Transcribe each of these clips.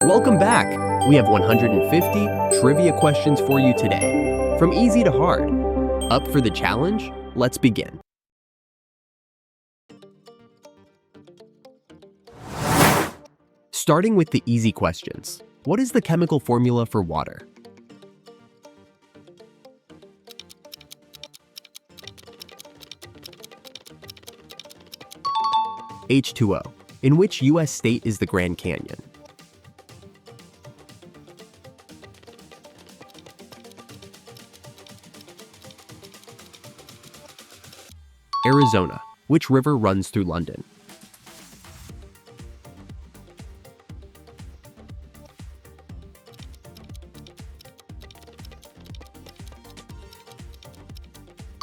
Welcome back! We have 150 trivia questions for you today, from easy to hard. Up for the challenge? Let's begin. Starting with the easy questions. What is the chemical formula for water? H2O. In which U.S. state is the Grand Canyon? Arizona. Which river runs through London?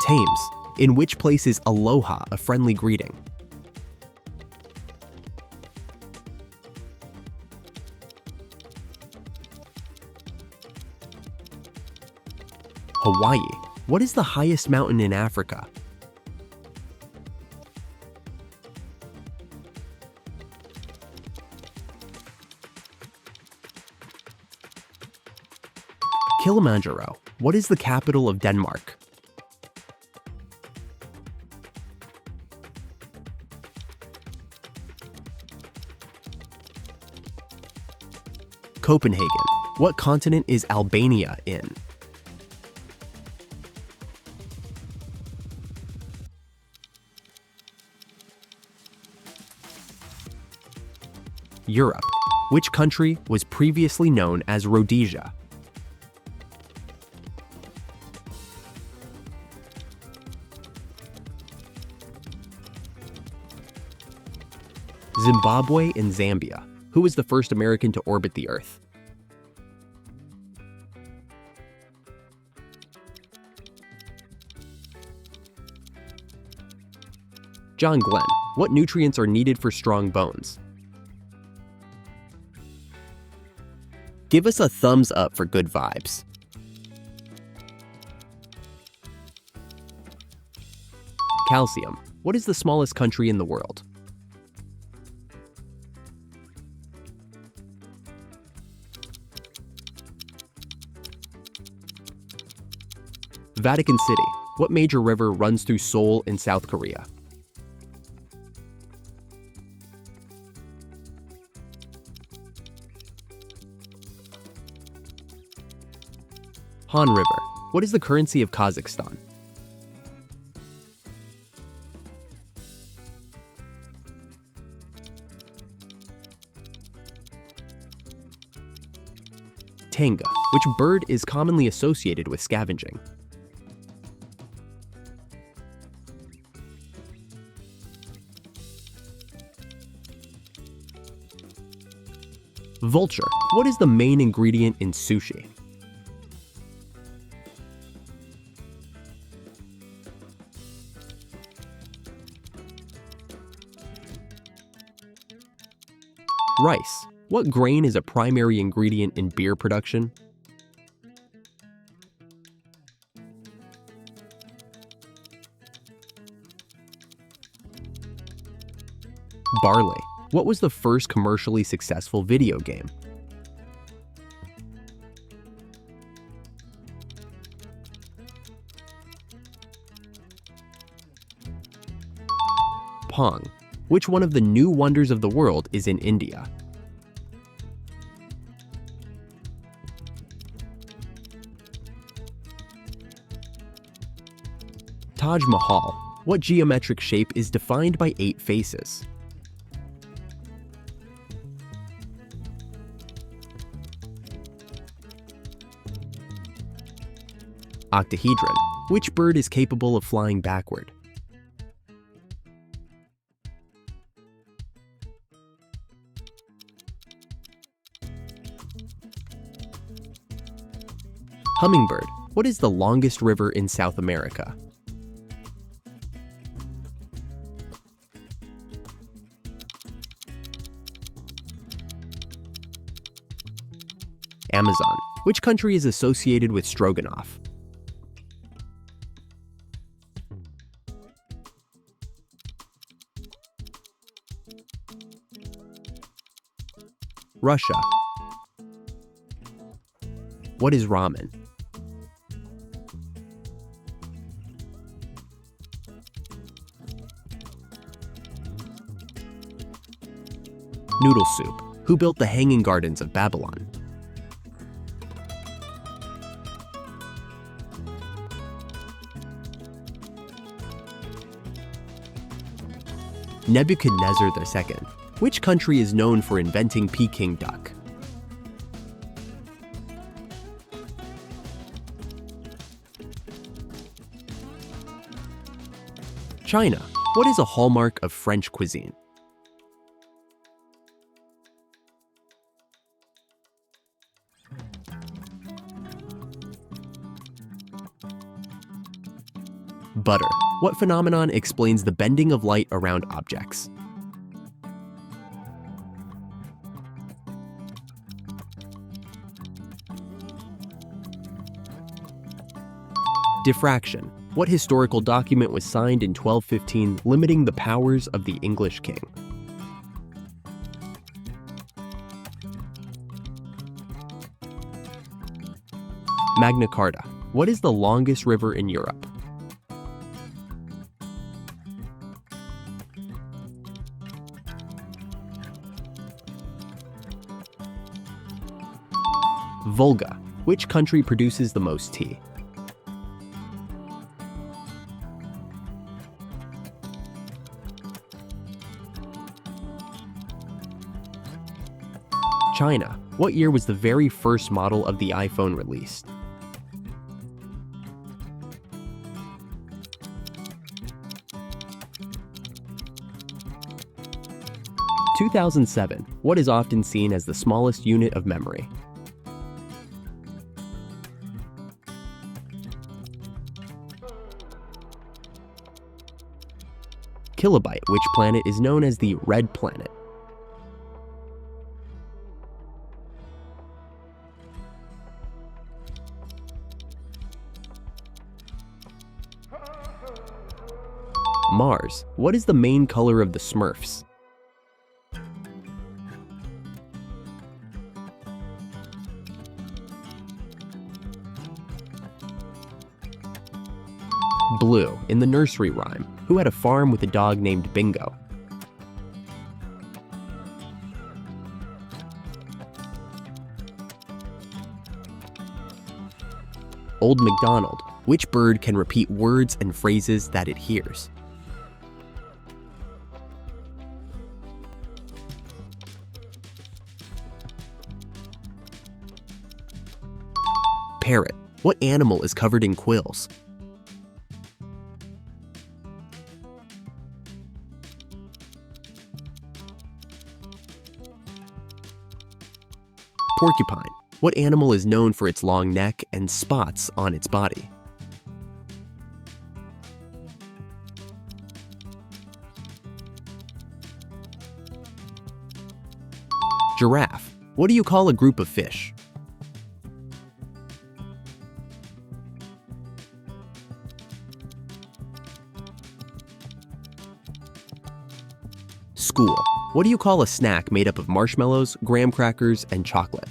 Thames. In which place is aloha a friendly greeting? Hawaii. What is the highest mountain in Africa? Kilimanjaro. What is the capital of Denmark? Copenhagen. What continent is Albania in? Europe. Which country was previously known as Rhodesia? Zimbabwe and Zambia. Who was the first American to orbit the Earth? John Glenn. What nutrients are needed for strong bones? Give us a thumbs up for good vibes. Calcium. What is the smallest country in the world? Vatican City. What major river runs through Seoul in South Korea? Han River. What is the currency of Kazakhstan? Tanga. Which bird is commonly associated with scavenging? Vulture. What is the main ingredient in sushi? Rice. What grain is a primary ingredient in beer production? Barley. What was the first commercially successful video game? Pong. Which one of the new wonders of the world is in India? Taj Mahal. What geometric shape is defined by 8 faces? Octahedron. Which bird is capable of flying backward? Hummingbird. What is the longest river in South America? Amazon. Which country is associated with stroganoff? Russia. What is ramen? Noodle soup. Who built the Hanging Gardens of Babylon? Nebuchadnezzar II. Which country is known for inventing Peking duck? China. What is a hallmark of French cuisine? Butter. What phenomenon explains the bending of light around objects? Diffraction. What historical document was signed in 1215 limiting the powers of the English king? Magna Carta. What is the longest river in Europe? Volga. Which country produces the most tea? China. What year was the very first model of the iPhone released? – 2007. What is often seen as the smallest unit of memory? Kilobyte. Which planet is known as the Red Planet? Mars. What is the main color of the Smurfs? Blue. In the nursery rhyme, who had a farm with a dog named Bingo? Old MacDonald. Which bird can repeat words and phrases that it hears? Parrot. What animal is covered in quills? Porcupine. What animal is known for its long neck and spots on its body? Giraffe. What do you call a group of fish? School. What do you call a snack made up of marshmallows, graham crackers, and chocolate?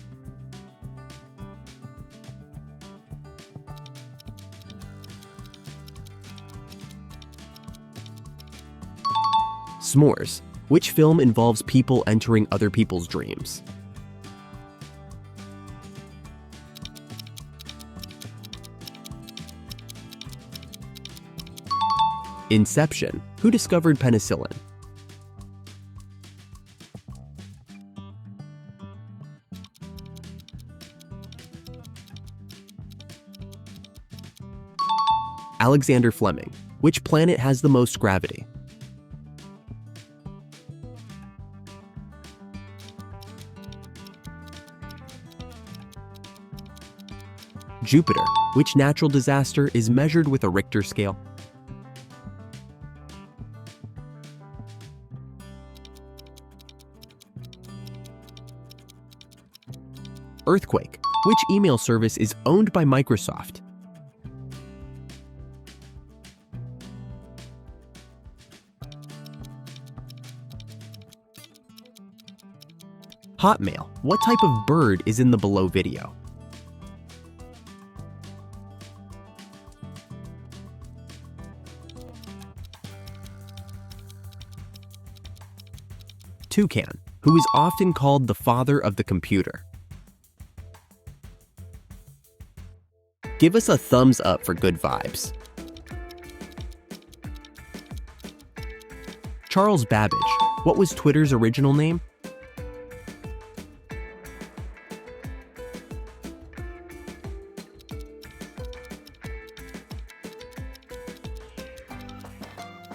S'mores. Which film involves people entering other people's dreams? Inception. Who discovered penicillin? Alexander Fleming. Which planet has the most gravity? Jupiter. Which natural disaster is measured with a Richter scale? Earthquake. Which email service is owned by Microsoft? Hotmail. What type of bird is in the below video? Toucan, who is often called the father of the computer? Give us a thumbs up for good vibes. Charles Babbage. What was Twitter's original name?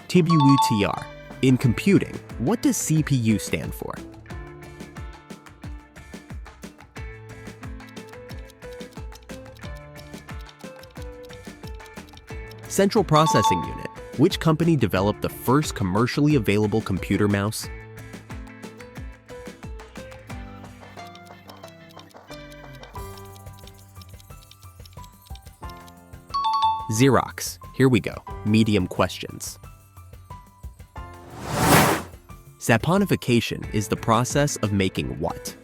TBUTR. In computing, what does CPU stand for? Central Processing Unit. Which company developed the first commercially available computer mouse? Xerox. Here we go. Medium questions. Saponification is the process of making what?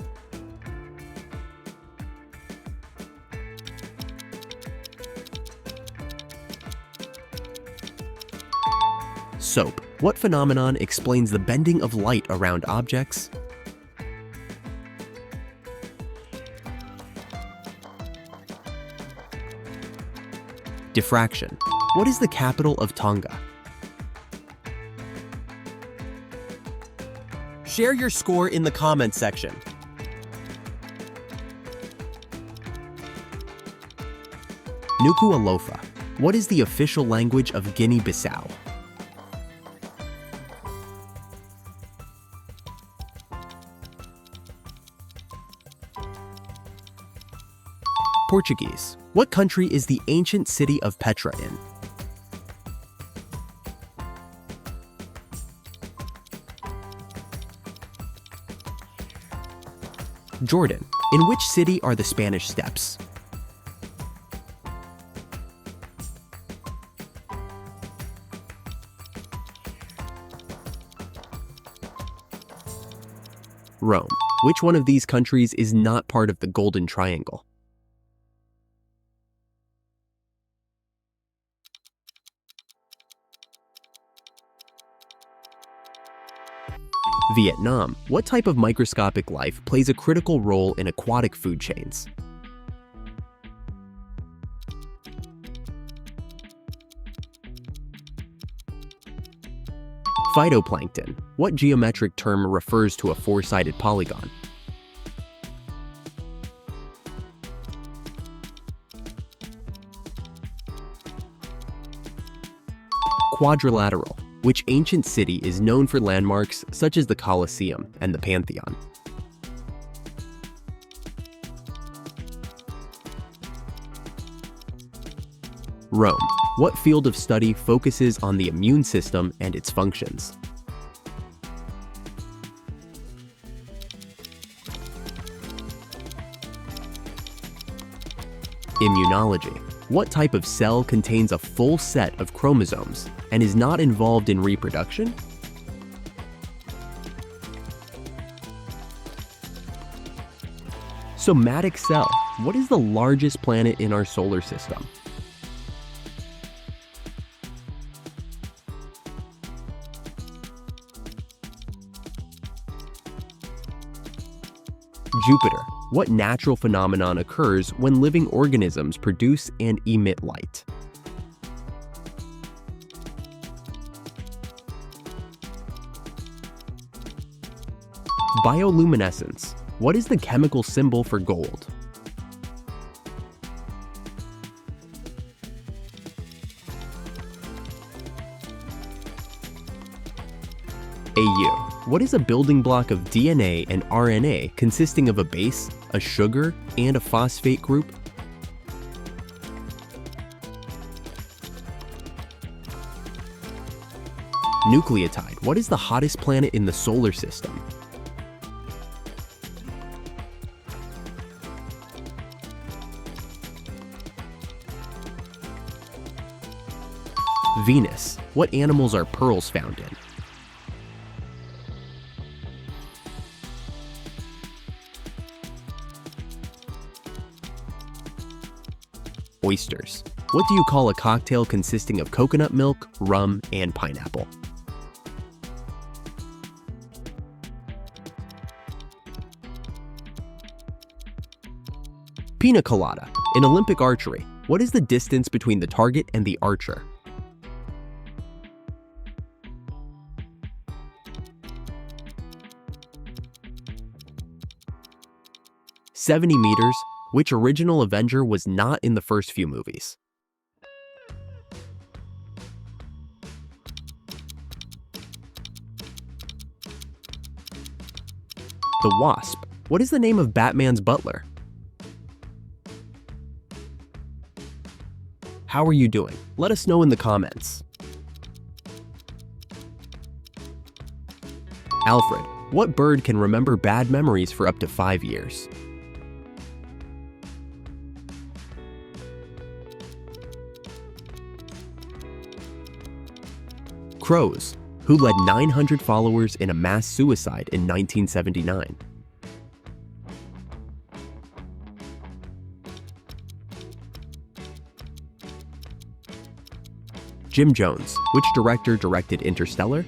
Soap. What phenomenon explains the bending of light around objects? Diffraction. What is the capital of Tonga? Share your score in the comments section. Nuku'alofa. What is the official language of Guinea-Bissau? Portuguese. What country is the ancient city of Petra in? Jordan. In which city are the Spanish Steps? Rome. Which one of these countries is not part of the Golden Triangle? Vietnam. What type of microscopic life plays a critical role in aquatic food chains? Phytoplankton. What geometric term refers to a four-sided polygon? Quadrilateral. Which ancient city is known for landmarks such as the Colosseum and the Pantheon? Rome. What field of study focuses on the immune system and its functions? Immunology. What type of cell contains a full set of chromosomes and is not involved in reproduction? Somatic cell. What is the largest planet in our solar system? Jupiter. What natural phenomenon occurs when living organisms produce and emit light? Bioluminescence. What is the chemical symbol for gold? AU. What is a building block of DNA and RNA consisting of a base, a sugar, and a phosphate group? Nucleotide. What is the hottest planet in the solar system? Venus. What animals are pearls found in? Oysters. What do you call a cocktail consisting of coconut milk, rum, and pineapple? Pina colada. In Olympic archery, what is the distance between the target and the archer? "70 meters. Which original Avenger was not in the first few movies? The Wasp. What is the name of Batman's butler? How are you doing? Let us know in the comments. Alfred. What bird can remember bad memories for up to 5 years? Crows. Who led 900 followers in a mass suicide in 1979? Jim Jones. Which director directed Interstellar?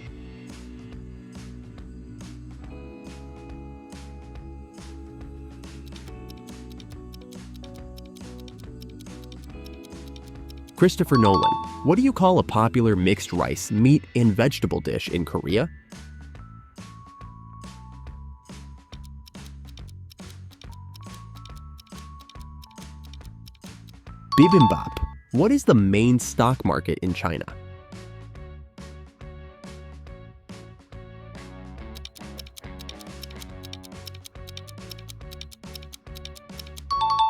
Christopher Nolan. What do you call a popular mixed rice, meat, and vegetable dish in Korea? Bibimbap. What is the main stock market in China?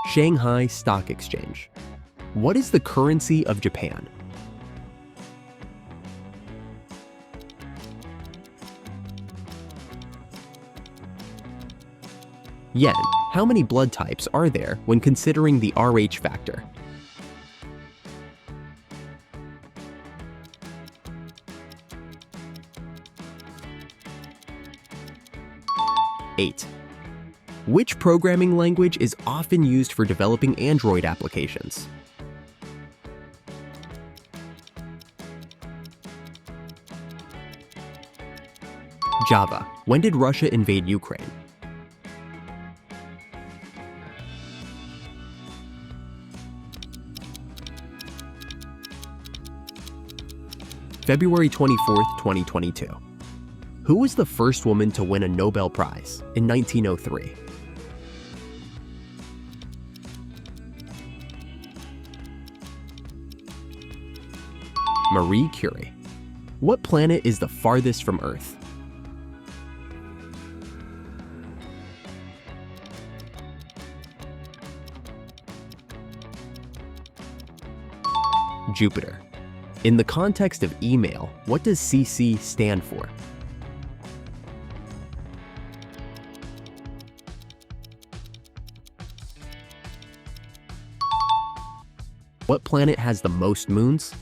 Shanghai Stock Exchange. What is the currency of Japan? Yen. How many blood types are there when considering the Rh factor? Eight. Which programming language is often used for developing Android applications? Java. When did Russia invade Ukraine? February 24th, 2022. Who was the first woman to win a Nobel Prize in 1903? Marie Curie. What planet is the farthest from Earth? Jupiter. In the context of email, what does CC stand for? What planet has the most moons?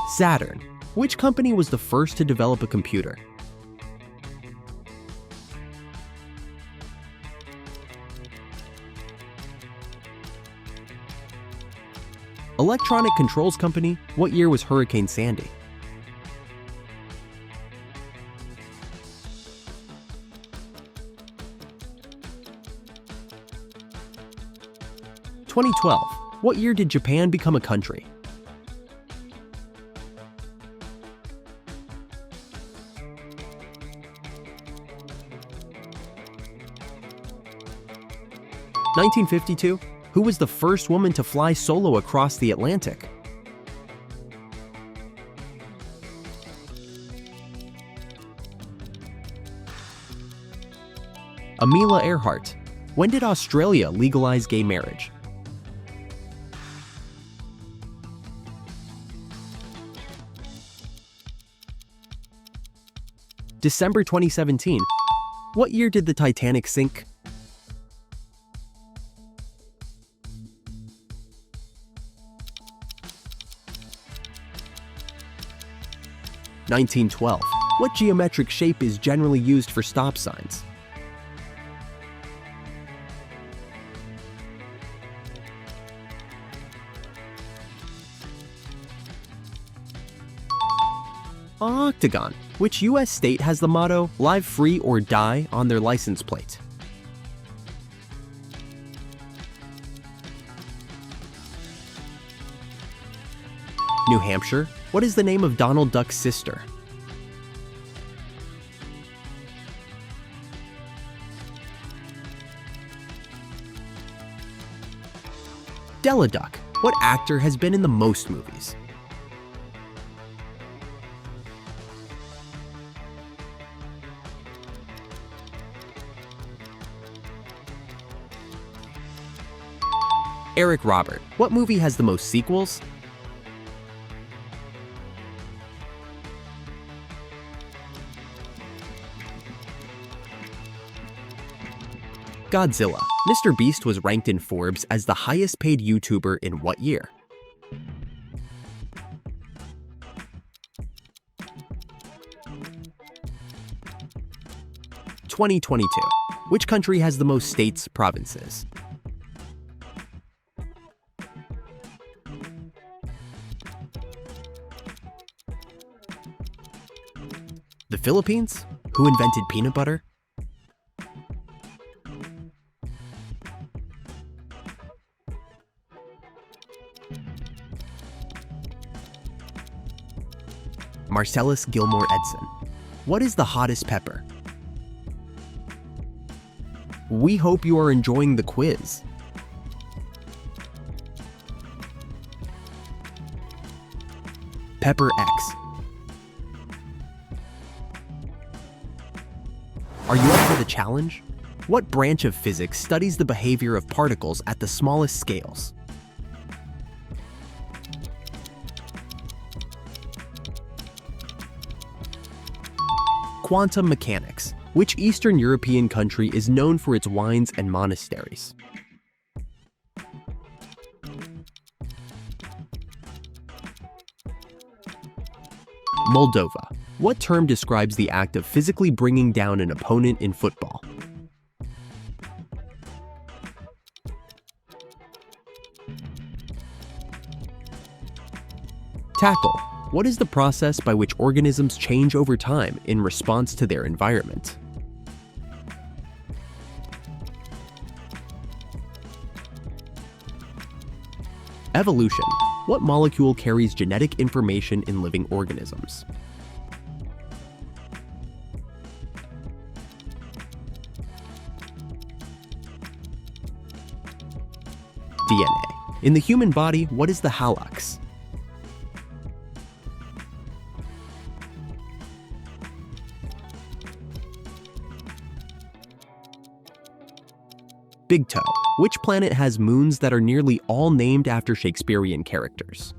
Saturn. Which company was the first to develop a computer? Electronic Controls Company. What year was Hurricane Sandy? (2012). What year did Japan become a country? (1952). Who was the first woman to fly solo across the Atlantic? Amelia Earhart. When did Australia legalize gay marriage? December 2017. What year did the Titanic sink? 1912. What geometric shape is generally used for stop signs? Octagon. Which U.S. state has the motto, "Live free or die," on their license plate? New Hampshire. What is the name of Donald Duck's sister? Della Duck. What actor has been in the most movies? Eric Robert. What movie has the most sequels? Godzilla. Mr. Beast was ranked in Forbes as the highest paid YouTuber in what year? (2022). Which country has the most states, provinces? The Philippines? Who invented peanut butter? Marcellus Gilmore Edson. What is the hottest pepper? We hope you are enjoying the quiz. Pepper X. Are you up for the challenge? What branch of physics studies the behavior of particles at the smallest scales? Quantum mechanics. Which Eastern European country is known for its wines and monasteries? Moldova. What term describes the act of physically bringing down an opponent in football? Tackle. What is the process by which organisms change over time in response to their environment? Evolution. What molecule carries genetic information in living organisms? DNA. In the human body, what is the hallux? Big Toe. Which planet has moons that are nearly all named after Shakespearean characters?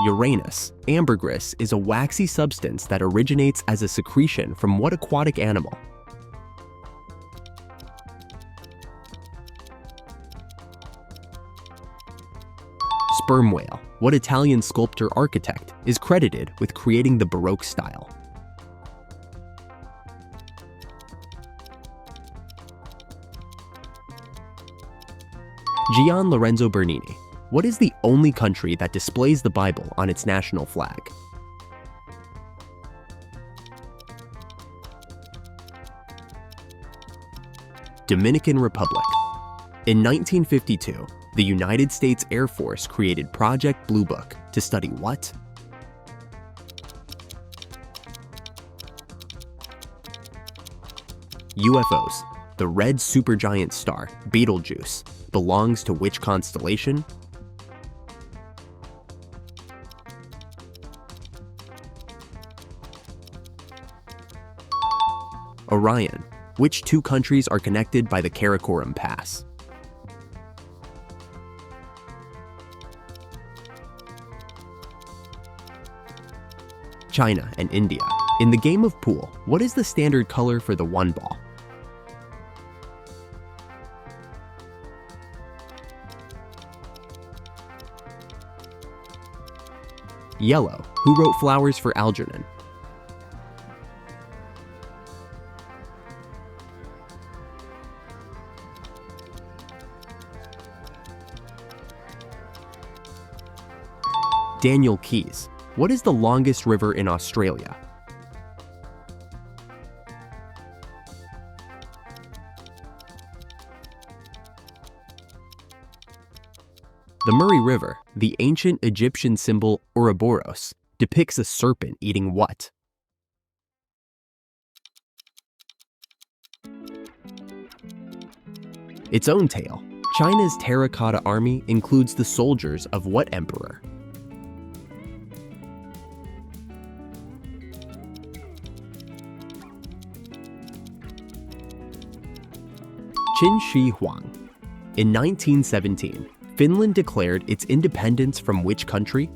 Uranus. Ambergris is a waxy substance that originates as a secretion from what aquatic animal? Sperm whale. What Italian sculptor-architect is credited with creating the Baroque style? Gian Lorenzo Bernini. What is the only country that displays the Bible on its national flag? Dominican Republic. In 1952, the United States Air Force created Project Blue Book to study what? UFOs. The red supergiant star, Betelgeuse, belongs to which constellation? Orion. Which two countries are connected by the Karakoram Pass? China and India. In the game of pool, what is the standard color for the one ball? Yellow. Who wrote Flowers for Algernon? Daniel Keyes. What is the longest river in Australia? The Murray River, the ancient Egyptian symbol Ouroboros, depicts a serpent eating what? Its own tail. China's terracotta army includes the soldiers of what emperor? Qin Shi Huang. In 1917, Finland declared its independence from which country?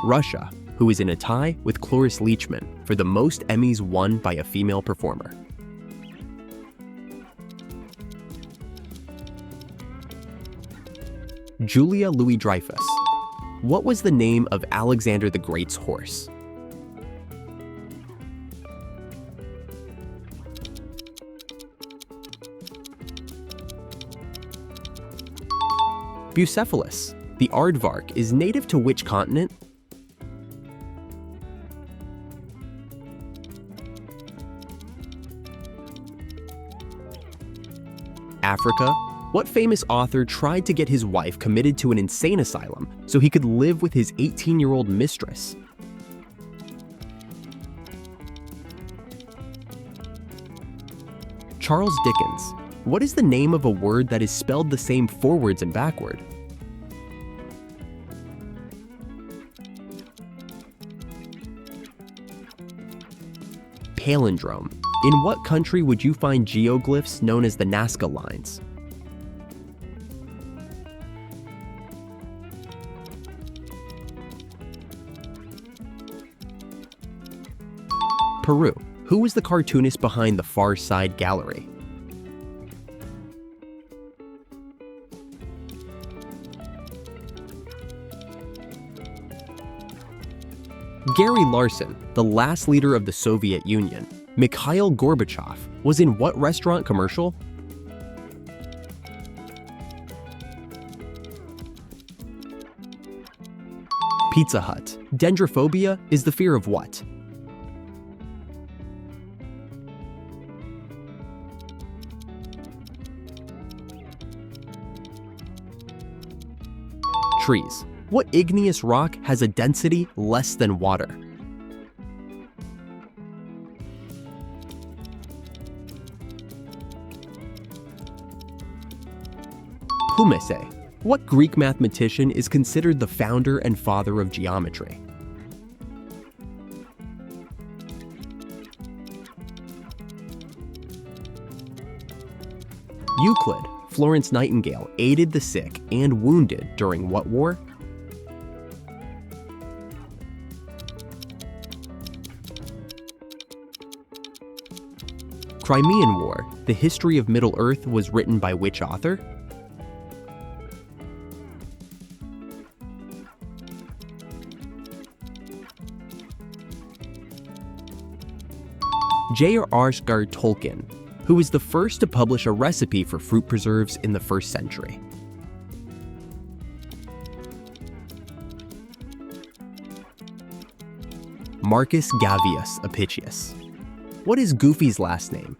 Russia, who is in a tie with Cloris Leachman for the most Emmys won by a female performer. Julia Louis-Dreyfus. What was the name of Alexander the Great's horse? Bucephalus. The aardvark is native to which continent? Africa. What famous author tried to get his wife committed to an insane asylum so he could live with his 18-year-old mistress? Charles Dickens. What is the name of a word that is spelled the same forwards and backward? Palindrome. In what country would you find geoglyphs known as the Nazca lines? Peru. Who was the cartoonist behind the Far Side Gallery? Gary Larson, the last leader of the Soviet Union, Mikhail Gorbachev, was in what restaurant commercial? Pizza Hut. Dendrophobia is the fear of what? Trees. What igneous rock has a density less than water? Pumice. What Greek mathematician is considered the founder and father of geometry? Euclid. Florence Nightingale aided the sick and wounded during what war? Crimean War. The History of Middle-earth was written by which author? J.R.R. Tolkien, who was the first to publish a recipe for fruit preserves in the 1st century. Marcus Gavius Apicius. What is Goofy's last name?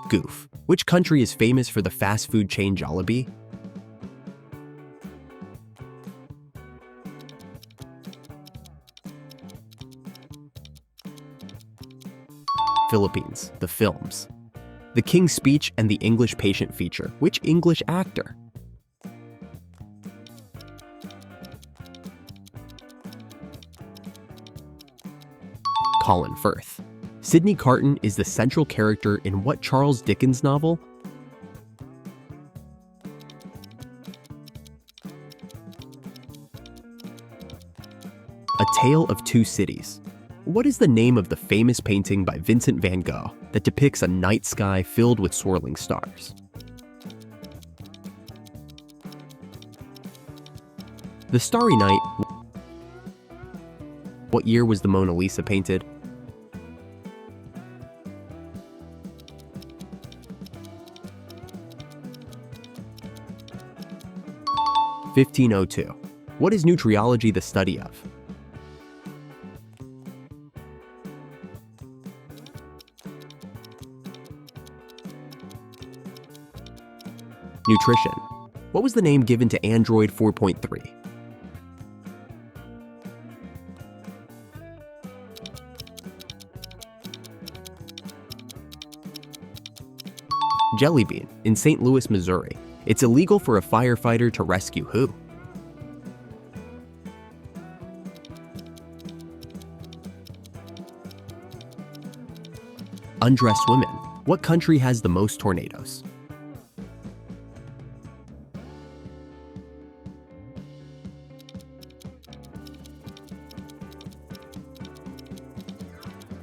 Goof. Which country is famous for the fast food chain Jollibee? Philippines. The films. The King's Speech and the English Patient feature which English actor? Colin Firth. Sidney Carton is the central character in what Charles Dickens novel? A Tale of Two Cities. What is the name of the famous painting by Vincent van Gogh that depicts a night sky filled with swirling stars? The Starry Night. What year was the Mona Lisa painted? 1502. What is nutriology the study of? Nutrition. What was the name given to Android 4.3? Jelly bean. In St. Louis, Missouri, it's illegal for a firefighter to rescue who? Undressed women. What country has the most tornadoes?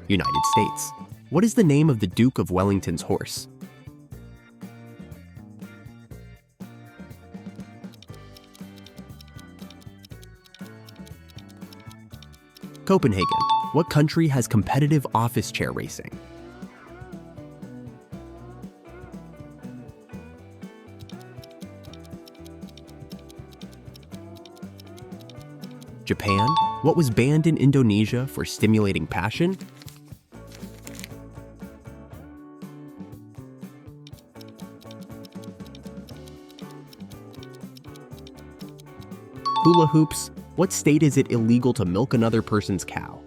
United States. What is the name of the Duke of Wellington's horse? Copenhagen. What country has competitive office chair racing? Japan. What was banned in Indonesia for stimulating passion? Hula hoops. What state is it illegal to milk another person's cow?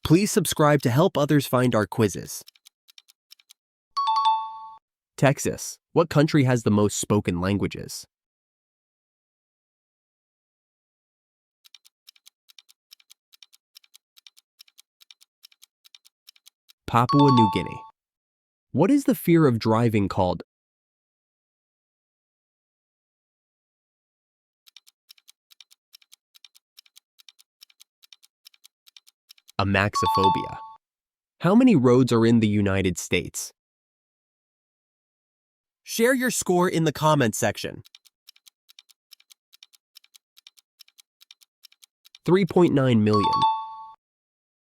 Please subscribe to help others find our quizzes. Texas. What country has the most spoken languages? Papua New Guinea. What is the fear of driving called? Amaxophobia. How many roads are in the United States? Share your score in the comments section. 3.9 million.